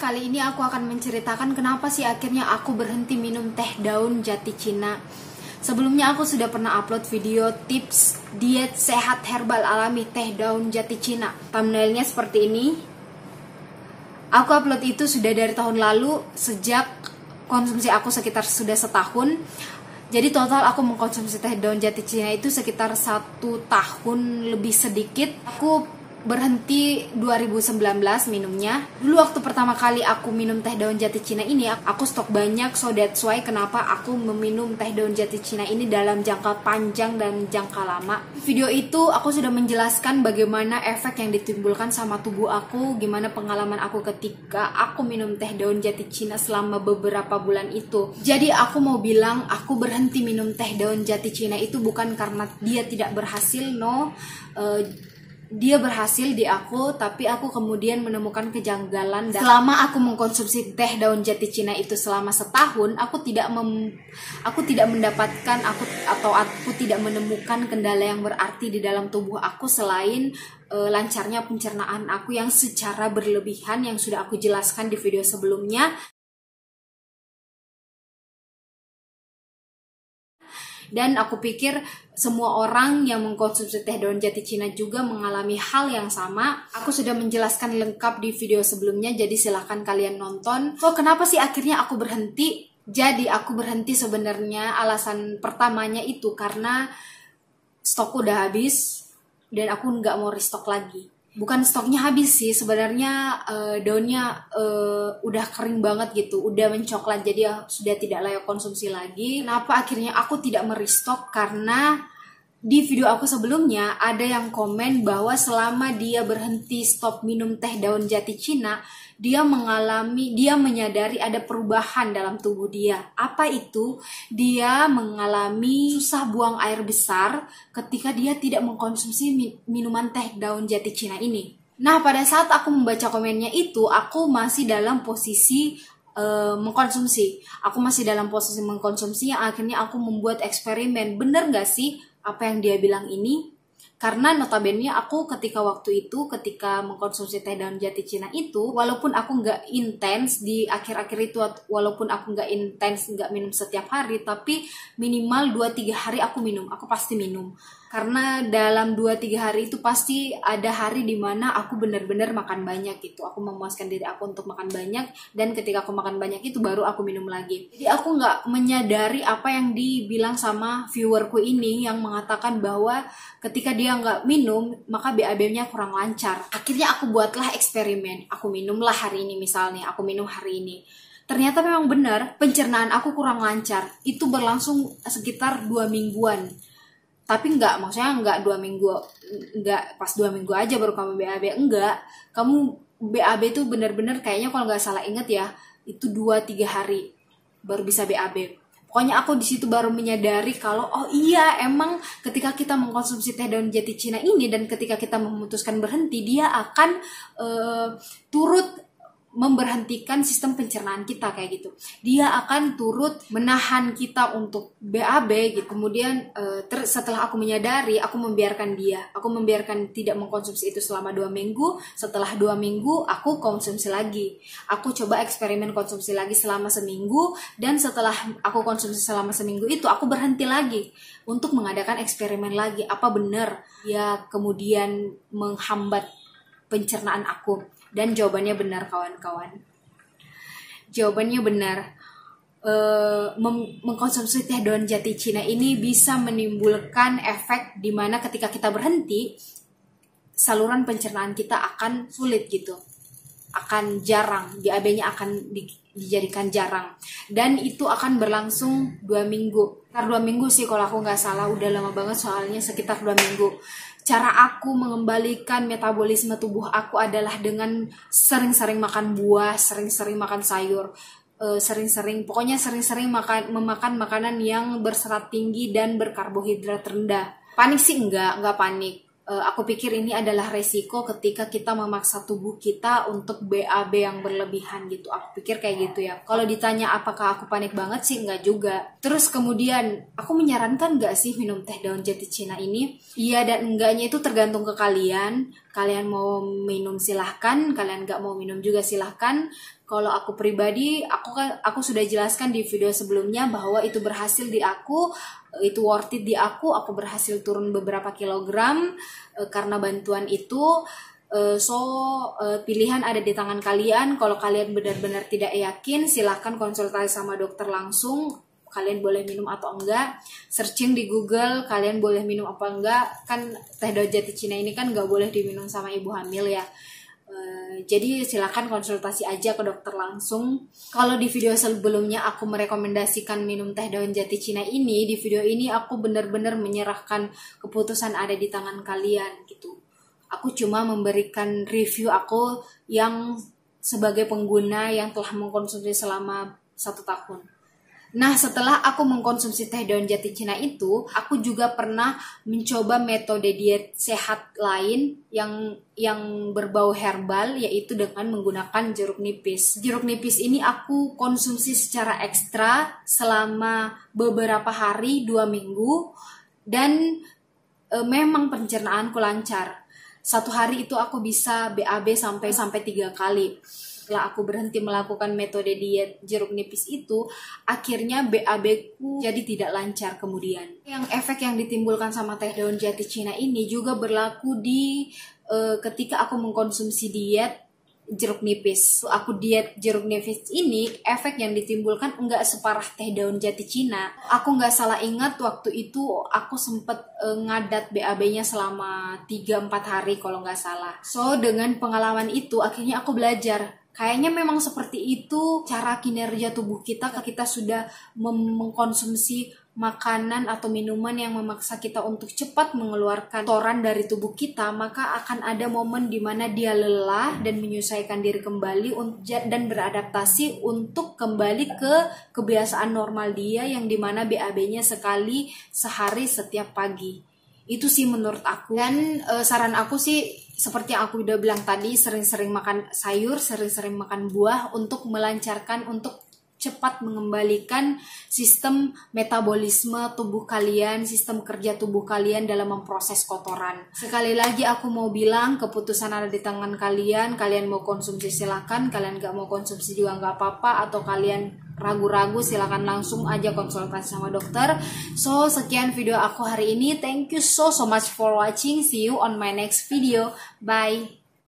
Kali ini aku akan menceritakan kenapa sih akhirnya aku berhenti minum teh daun jati Cina. Sebelumnya aku sudah pernah upload video tips diet sehat herbal alami teh daun jati Cina. Thumbnailnya seperti ini. Aku upload itu sudah dari tahun lalu, sejak konsumsi aku sekitar sudah setahun. Jadi total aku mengkonsumsi teh daun jati Cina itu sekitar 1 tahun lebih sedikit. Aku berhenti 2019 minumnya. Dulu waktu pertama kali aku minum teh daun jati Cina ini, aku stok banyak, so that's why kenapa aku meminum teh daun jati Cina ini dalam jangka panjang dan jangka lama. Video itu aku sudah menjelaskan bagaimana efek yang ditimbulkan sama tubuh aku, gimana pengalaman aku ketika aku minum teh daun jati Cina selama beberapa bulan itu. Jadi aku mau bilang, aku berhenti minum teh daun jati Cina itu bukan karena dia tidak berhasil, no. Dia berhasil di aku, tapi aku kemudian menemukan kejanggalan. Dan selama aku mengkonsumsi teh daun jati Cina itu selama setahun, aku tidak mendapatkan aku tidak menemukan kendala yang berarti di dalam tubuh aku selain lancarnya pencernaan aku yang secara berlebihan yang sudah aku jelaskan di video sebelumnya. Dan aku pikir semua orang yang mengkonsumsi teh daun jati Cina juga mengalami hal yang sama. Aku sudah menjelaskan lengkap di video sebelumnya, jadi silahkan kalian nonton. So, kenapa sih akhirnya aku berhenti? Jadi aku berhenti sebenarnya alasan pertamanya itu karena stokku udah habis dan aku nggak mau restock lagi. Bukan stoknya habis sih, sebenarnya daunnya udah kering banget gitu, udah mencoklat, jadi sudah tidak layak konsumsi lagi. Kenapa akhirnya aku tidak merestock? Karena di video aku sebelumnya ada yang komen bahwa selama dia berhenti stop minum teh daun jati Cina, dia menyadari ada perubahan dalam tubuh dia. Apa itu? Dia mengalami susah buang air besar ketika dia tidak mengkonsumsi minuman teh daun jati Cina ini. Nah, pada saat aku membaca komennya itu, aku masih dalam posisi mengkonsumsi. Aku masih dalam posisi mengkonsumsi yang akhirnya aku membuat eksperimen. Bener gak sih apa yang dia bilang ini? Karena notabene aku ketika mengkonsumsi teh daun jati Cina itu, walaupun aku nggak intens di akhir-akhir itu, walaupun aku nggak intens nggak minum setiap hari, tapi minimal 2-3 hari aku pasti minum. Karena dalam 2-3 hari itu pasti ada hari dimana aku benar-benar makan banyak gitu. Aku memuaskan diri aku untuk makan banyak, dan ketika aku makan banyak itu baru aku minum lagi. Jadi aku nggak menyadari apa yang dibilang sama viewerku ini yang mengatakan bahwa ketika dia nggak minum maka BAB-nya kurang lancar. Akhirnya aku buatlah eksperimen. Aku minumlah hari ini misalnya, aku minum hari ini. Ternyata memang benar pencernaan aku kurang lancar. Itu berlangsung sekitar 2 mingguan. Tapi maksudnya enggak 2 minggu, enggak pas 2 minggu aja baru kamu BAB, enggak. Kamu BAB tuh bener-bener kayaknya kalau nggak salah inget ya, itu 2-3 hari baru bisa BAB. Pokoknya aku di situ baru menyadari kalau oh iya, emang ketika kita mengkonsumsi teh daun jati Cina ini dan ketika kita memutuskan berhenti, dia akan turut memberhentikan sistem pencernaan kita kayak gitu. Dia akan turut menahan kita untuk BAB gitu. Kemudian setelah aku menyadari, aku membiarkan tidak mengkonsumsi itu selama 2 minggu. Setelah 2 minggu aku konsumsi lagi. Aku coba eksperimen konsumsi lagi selama seminggu, dan setelah aku konsumsi selama seminggu itu aku berhenti lagi untuk mengadakan eksperimen lagi. Apa benar ya kemudian menghambat pencernaan aku? Dan jawabannya benar, kawan-kawan. Jawabannya benar. Mengkonsumsi teh daun jati Cina ini bisa menimbulkan efek di mana ketika kita berhenti, saluran pencernaan kita akan sulit gitu. Akan jarang, BAB-nya akan dijadikan jarang. Dan itu akan berlangsung 2 minggu. Sekitar 2 minggu sih kalau aku nggak salah, udah lama banget soalnya, sekitar 2 minggu. Cara aku mengembalikan metabolisme tubuh aku adalah dengan sering-sering makan buah, sering-sering makan sayur, sering-sering memakan makanan yang berserat tinggi dan berkarbohidrat rendah. Panik sih enggak panik. Aku pikir ini adalah resiko ketika kita memaksa tubuh kita untuk BAB yang berlebihan gitu. Aku pikir kayak gitu ya. Kalau ditanya apakah aku panik banget sih, enggak juga. Terus kemudian, aku menyarankan enggak sih minum teh daun jati Cina ini? Iya dan enggaknya itu tergantung ke kalian. Kalian mau minum silahkan, kalian enggak mau minum juga silahkan. Kalau aku pribadi, aku sudah jelaskan di video sebelumnya bahwa itu berhasil di aku, itu worth it di aku berhasil turun beberapa kilogram karena bantuan itu. Pilihan ada di tangan kalian. Kalau kalian benar-benar tidak yakin, silahkan konsultasi sama dokter langsung. Kalian boleh minum atau enggak, searching di Google, kalian boleh minum apa enggak. Kan teh daun jati Cina ini kan nggak boleh diminum sama ibu hamil ya. Jadi silakan konsultasi aja ke dokter langsung. Kalau di video sebelumnya aku merekomendasikan minum teh daun jati Cina ini, di video ini aku benar-benar menyerahkan keputusan ada di tangan kalian gitu. Aku cuma memberikan review aku yang sebagai pengguna yang telah mengkonsumsi selama 1 tahun. Nah, setelah aku mengkonsumsi teh daun jati Cina itu, aku juga pernah mencoba metode diet sehat lain yang berbau herbal, yaitu dengan menggunakan jeruk nipis. Jeruk nipis ini aku konsumsi secara ekstra selama beberapa hari, 2 minggu, dan memang pencernaanku lancar. 1 hari itu aku bisa BAB sampai 3 kali. Setelah aku berhenti melakukan metode diet jeruk nipis itu, akhirnya BAB ku jadi tidak lancar kemudian. Efek yang ditimbulkan sama teh daun jati Cina ini juga berlaku di ketika aku mengkonsumsi diet jeruk nipis. Aku diet jeruk nipis ini, efek yang ditimbulkan enggak separah teh daun jati Cina. Aku nggak salah ingat waktu itu aku sempet ngadat BAB-nya selama 3-4 hari kalau nggak salah. So dengan pengalaman itu akhirnya aku belajar. Kayaknya memang seperti itu cara kinerja tubuh kita ketika kita sudah mengkonsumsi makanan atau minuman yang memaksa kita untuk cepat mengeluarkan kotoran dari tubuh kita, maka akan ada momen di mana dia lelah dan menyesuaikan diri kembali dan beradaptasi untuk kembali ke kebiasaan normal dia yang dimana BAB-nya sekali sehari setiap pagi. Itu sih menurut aku. Dan saran aku sih seperti yang aku udah bilang tadi, sering-sering makan sayur, sering-sering makan buah untuk melancarkan, untuk cepat mengembalikan sistem metabolisme tubuh kalian, sistem kerja tubuh kalian dalam memproses kotoran. Sekali lagi aku mau bilang, keputusan ada di tangan kalian. Kalian mau konsumsi silakan, kalian gak mau konsumsi juga gak apa-apa, atau kalian ragu-ragu silakan langsung aja konsultasi sama dokter. So sekian video aku hari ini. Thank you so much for watching. See you on my next video. Bye.